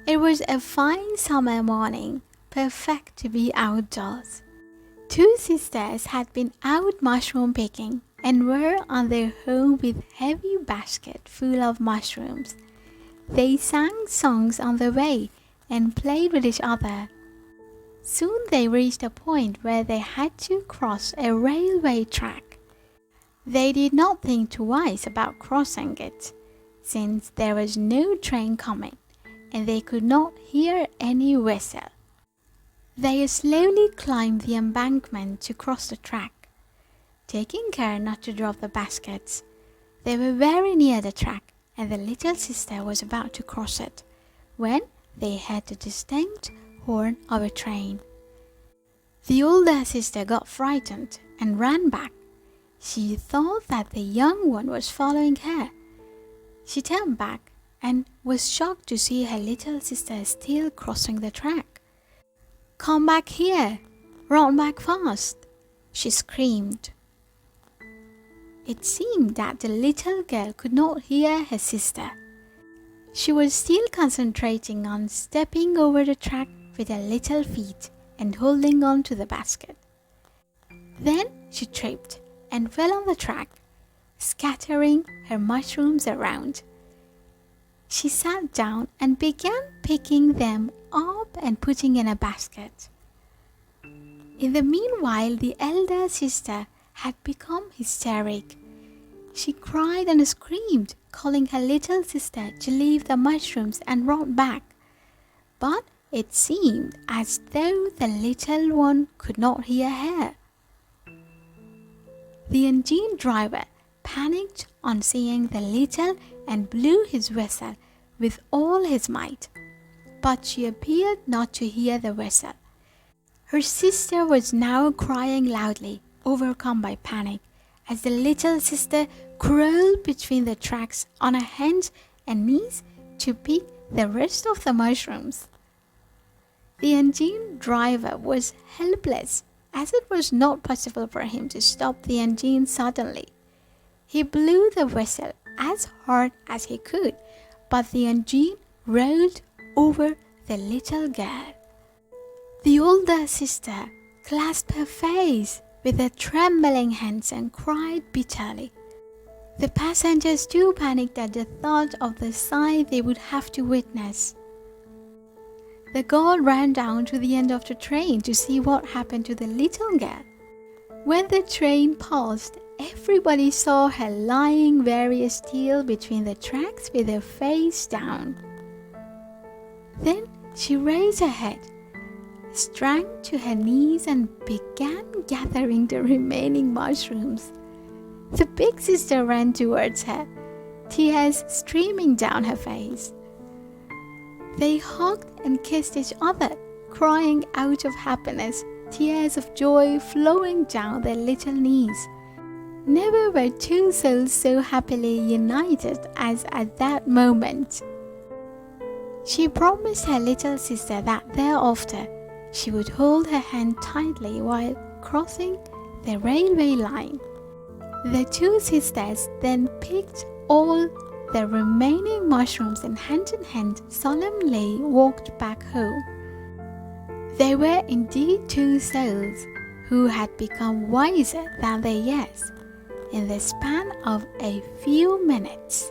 It was a fine summer morning, perfect to be outdoors. Two sisters had been out mushroom picking and were on their home with heavy basket full of mushrooms. They sang songs on the way and played with each other. Soon they reached a point where they had to cross a railway track. They did not think twice about crossing it, since there was no train coming and they could not hear any whistle. They slowly climbed the embankment to cross the track, taking care not to drop the baskets. They were very near the track, and the little sister was about to cross it, when they heard the distinct horn of a train. The older sister got frightened and ran back. She thought that the young one was following her. She turned back and was shocked to see her little sister still crossing the track. "Come back here! Run back fast!" she screamed. It seemed that the little girl could not hear her sister. She was still concentrating on stepping over the track with her little feet and holding on to the basket. Then she tripped and fell on the track, scattering her mushrooms around. She sat down and began picking them up and putting in a basket. In the meanwhile, the elder sister had become hysteric. She cried and screamed, calling her little sister to leave the mushrooms and run back. But it seemed as though the little one could not hear her. The engine driver panicked on seeing the little and blew his whistle with all his might, but she appeared not to hear the whistle. Her sister was now crying loudly, overcome by panic, as the little sister crawled between the tracks on her hands and knees to pick the rest of the mushrooms. The engine driver was helpless, as it was not possible for him to stop the engine suddenly. He blew the whistle as hard as he could, but the engine rolled over the little girl. The older sister clasped her face with her trembling hands and cried bitterly. The passengers too panicked at the thought of the sight they would have to witness. The girl ran down to the end of the train to see what happened to the little girl. When the train passed, everybody saw her lying very still between the tracks with her face down. Then she raised her head, sprang to her knees and began gathering the remaining mushrooms. The big sister ran towards her, tears streaming down her face. They hugged and kissed each other, crying out of happiness, tears of joy flowing down their little knees. Never were two souls so happily united as at that moment. She promised her little sister that thereafter she would hold her hand tightly while crossing the railway line. The two sisters then picked all the remaining mushrooms and hand in hand solemnly walked back home. They were indeed two souls who had become wiser than their years in the span of a few minutes.